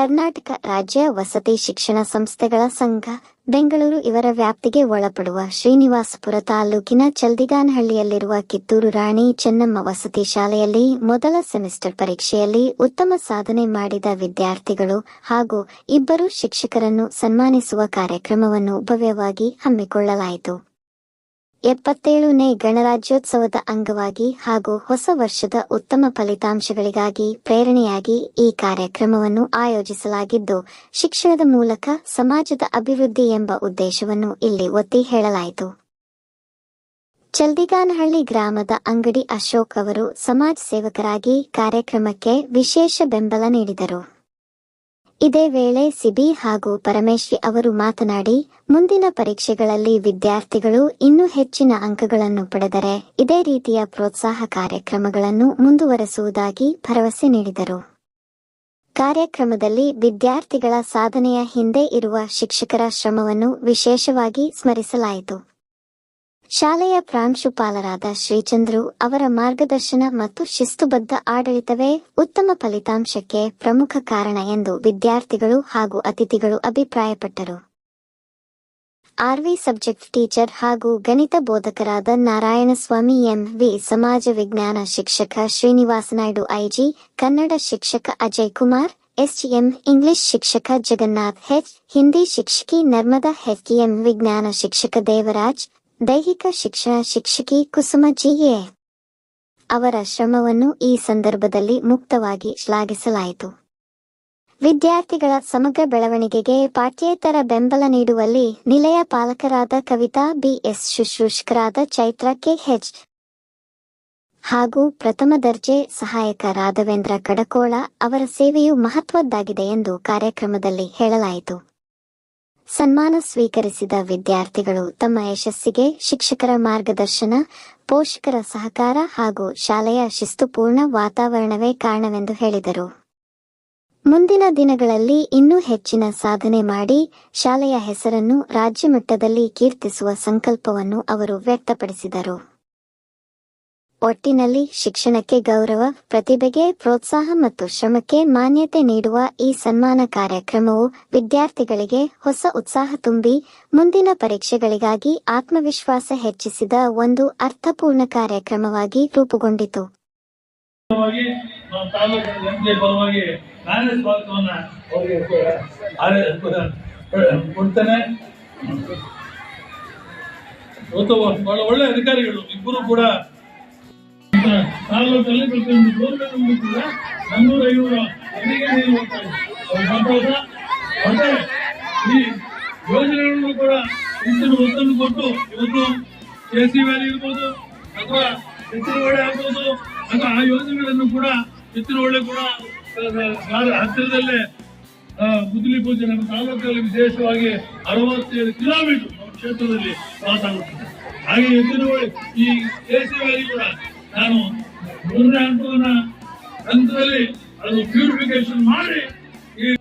ಕರ್ನಾಟಕ ರಾಜ್ಯ ವಸತಿ ಶಿಕ್ಷಣ ಸಂಸ್ಥೆಗಳ ಸಂಘ ಬೆಂಗಳೂರು ಇವರ ವ್ಯಾಪ್ತಿಗೆ ಒಳಪಡುವ ಶ್ರೀನಿವಾಸಪುರ ತಾಲೂಕಿನ ಚಲ್ದಿಗಾನಹಳ್ಳಿಯಲ್ಲಿರುವ ಕಿತ್ತೂರು ರಾಣಿ ಚೆನ್ನಮ್ಮ ವಸತಿ ಶಾಲೆಯಲ್ಲಿ ಮೊದಲ ಸೆಮಿಸ್ಟರ್ ಪರೀಕ್ಷೆಯಲ್ಲಿ ಉತ್ತಮ ಸಾಧನೆ ಮಾಡಿದ ವಿದ್ಯಾರ್ಥಿಗಳು ಹಾಗೂ ಇಬ್ಬರು ಶಿಕ್ಷಕರನ್ನು ಸನ್ಮಾನಿಸುವ ಕಾರ್ಯಕ್ರಮವನ್ನು ಭವ್ಯವಾಗಿ ಹಮ್ಮಿಕೊಳ್ಳಲಾಯಿತು. 77ನೇ ಗಣರಾಜ್ಯೋತ್ಸವದ ಅಂಗವಾಗಿ ಹಾಗೂ ಹೊಸ ವರ್ಷದ ಉತ್ತಮ ಫಲಿತಾಂಶಗಳಿಗಾಗಿ ಪ್ರೇರಣೆಯಾಗಿ ಈ ಕಾರ್ಯಕ್ರಮವನ್ನು ಆಯೋಜಿಸಲಾಗಿದ್ದು, ಶಿಕ್ಷಣದ ಮೂಲಕ ಸಮಾಜದ ಅಭಿವೃದ್ಧಿ ಎಂಬ ಉದ್ದೇಶವನ್ನು ಇಲ್ಲಿ ಒತ್ತಿ ಹೇಳಲಾಯಿತು. ಚಲ್ದಿಗಾನಹಳ್ಳಿ ಗ್ರಾಮದ ಅಂಗಡಿ ಅಶೋಕ್ ಅವರು ಸಮಾಜ ಸೇವಕರಾಗಿ ಕಾರ್ಯಕ್ರಮಕ್ಕೆ ವಿಶೇಷ ಬೆಂಬಲ ನೀಡಿದರು. ಇದೇ ವೇಳೆ ಸಿಬಿ ಹಾಗೂ ಪರಮೇಶ್ವರಿ ಅವರು ಮಾತನಾಡಿ, ಮುಂದಿನ ಪರೀಕ್ಷೆಗಳಲ್ಲಿ ವಿದ್ಯಾರ್ಥಿಗಳು ಇನ್ನೂ ಹೆಚ್ಚಿನ ಅಂಕಗಳನ್ನು ಪಡೆದರೆ ಇದೇ ರೀತಿಯ ಪ್ರೋತ್ಸಾಹ ಕಾರ್ಯಕ್ರಮಗಳನ್ನು ಮುಂದುವರೆಸುವುದಾಗಿ ಭರವಸೆ ನೀಡಿದರು. ಕಾರ್ಯಕ್ರಮದಲ್ಲಿ ವಿದ್ಯಾರ್ಥಿಗಳ ಸಾಧನೆಯ ಹಿಂದೆ ಇರುವ ಶಿಕ್ಷಕರ ಶ್ರಮವನ್ನು ವಿಶೇಷವಾಗಿ ಸ್ಮರಿಸಲಾಯಿತು. ಶಾಲೆಯ ಪ್ರಾಂಶುಪಾಲರಾದ ಶ್ರೀಚಂದ್ರು ಅವರ ಮಾರ್ಗದರ್ಶನ ಮತ್ತು ಶಿಸ್ತುಬದ್ಧ ಆಡಳಿತವೇ ಉತ್ತಮ ಫಲಿತಾಂಶಕ್ಕೆ ಪ್ರಮುಖ ಕಾರಣ ಎಂದು ವಿದ್ಯಾರ್ಥಿಗಳು ಹಾಗೂ ಅತಿಥಿಗಳು ಅಭಿಪ್ರಾಯಪಟ್ಟರು. ಆರ್ವಿ ಸಬ್ಜೆಕ್ಟ್ ಟೀಚರ್ ಹಾಗೂ ಗಣಿತ ಬೋಧಕರಾದ ನಾರಾಯಣಸ್ವಾಮಿ ಎಂವಿ, ಸಮಾಜ ವಿಜ್ಞಾನ ಶಿಕ್ಷಕ ಶ್ರೀನಿವಾಸ ನಾಯ್ಡು ಐಜಿ, ಕನ್ನಡ ಶಿಕ್ಷಕ ಅಜಯ್ ಕುಮಾರ್ ಎಸ್ಎಂ, ಇಂಗ್ಲಿಷ್ ಶಿಕ್ಷಕ ಜಗನ್ನಾಥ್ ಹೆಚ್, ಹಿಂದಿ ಶಿಕ್ಷಕಿ ನರ್ಮದಾ ಹೆಚ್ಎಂ, ವಿಜ್ಞಾನ ಶಿಕ್ಷಕ ದೇವರಾಜ್, ದೈಹಿಕ ಶಿಕ್ಷಣ ಶಿಕ್ಷಕಿ ಕುಸುಮ ಜಿಎ ಅವರ ಶ್ರಮವನ್ನು ಈ ಸಂದರ್ಭದಲ್ಲಿ ಮುಕ್ತವಾಗಿ ಶ್ಲಾಘಿಸಲಾಯಿತು. ವಿದ್ಯಾರ್ಥಿಗಳ ಸಮಗ್ರ ಬೆಳವಣಿಗೆಗೆ ಪಾಠ್ಯೇತರ ಬೆಂಬಲ ನೀಡುವಲ್ಲಿ ನಿಲಯ ಪಾಲಕರಾದ ಕವಿತಾ ಬಿಎಸ್, ಶುಶ್ರೂಷಕರಾದ ಚೈತ್ರ ಕೆಎಚ್ ಹಾಗೂ ಪ್ರಥಮ ದರ್ಜೆ ಸಹಾಯಕ ರಾಘವೇಂದ್ರ ಕಡಕೋಳ ಅವರ ಸೇವೆಯು ಮಹತ್ವದ್ದಾಗಿದೆ ಎಂದು ಕಾರ್ಯಕ್ರಮದಲ್ಲಿ ಹೇಳಲಾಯಿತು. ಸನ್ಮಾನ ಸ್ವೀಕರಿಸಿದ ವಿದ್ಯಾರ್ಥಿಗಳು ತಮ್ಮ ಯಶಸ್ಸಿಗೆ ಶಿಕ್ಷಕರ ಮಾರ್ಗದರ್ಶನ, ಪೋಷಕರ ಸಹಕಾರ ಹಾಗೂ ಶಾಲೆಯ ಶಿಸ್ತುಪೂರ್ಣ ವಾತಾವರಣವೇ ಕಾರಣವೆಂದು ಹೇಳಿದರು. ಮುಂದಿನ ದಿನಗಳಲ್ಲಿ ಇನ್ನೂ ಹೆಚ್ಚಿನ ಸಾಧನೆ ಮಾಡಿ ಶಾಲೆಯ ಹೆಸರನ್ನು ರಾಜ್ಯಮಟ್ಟದಲ್ಲಿ ಕೀರ್ತಿಸುವ ಸಂಕಲ್ಪವನ್ನು ಅವರು ವ್ಯಕ್ತಪಡಿಸಿದರು. ಒಟ್ಟಿನಲ್ಲಿ ಶಿಕ್ಷಣಕ್ಕೆ ಗೌರವ, ಪ್ರತಿಭೆಗೆ ಪ್ರೋತ್ಸಾಹ ಮತ್ತು ಶ್ರಮಕ್ಕೆ ಮಾನ್ಯತೆ ನೀಡುವ ಈ ಸನ್ಮಾನ ಕಾರ್ಯಕ್ರಮವು ವಿದ್ಯಾರ್ಥಿಗಳಿಗೆ ಹೊಸ ಉತ್ಸಾಹ ತುಂಬಿ ಮುಂದಿನ ಪರೀಕ್ಷೆಗಳಿಗಾಗಿ ಆತ್ಮವಿಶ್ವಾಸ ಹೆಚ್ಚಿಸಿದ ಒಂದು ಅರ್ಥಪೂರ್ಣ ಕಾರ್ಯಕ್ರಮವಾಗಿ ರೂಪುಗೊಂಡಿತು. ಒಳ್ಳೆ ಅಧಿಕಾರಿಗಳು ಇಬ್ಬರು ಕೂಡ ತಾಲೂಕಲ್ಲಿ ಪ್ರತಿಯೊಂದು ಬೋರ್ಗಳಲ್ಲಿ ಕೂಡ 400-500 ಮತ್ತೆ ಈ ಯೋಜನೆಗಳನ್ನು ಕೂಡ ಹೆಚ್ಚಿನ ಒತ್ತನ್ನು ಕೊಟ್ಟು ಇವತ್ತು ಕೆಸಿ ವ್ಯಾಲಿ ಇರ್ಬೋದು ಅಥವಾ ಹೆಚ್ಚಿನ ಒಳ್ಳೆ ಆಗ್ಬೋದು ಅಥವಾ ಆ ಯೋಜನೆಗಳನ್ನು ಕೂಡ ಹೆಚ್ಚಿನ ಒಳ್ಳೆ ಕೂಡ ಹತ್ತಿರದಲ್ಲೇ ಮುದ್ಲಿ ಪೂಜೆ ನಮ್ಮ ತಾಲೂಕಲ್ಲಿ ವಿಶೇಷವಾಗಿ 67 ಕಿಲೋಮೀಟರ್ ನಮ್ಮ ಕ್ಷೇತ್ರದಲ್ಲಿ ಪಾಸ್ ಆಗುತ್ತದೆ. ಹಾಗೆ ಹೆಚ್ಚಿನ ಈ ಕೆಸಿ ವ್ಯಾಲಿ ಕೂಡ ನಾನು 3ನೇ ಹಂತದಲ್ಲಿ ಅದು ಪ್ಯೂರಿಫಿಕೇಶನ್ ಮಾಡಿ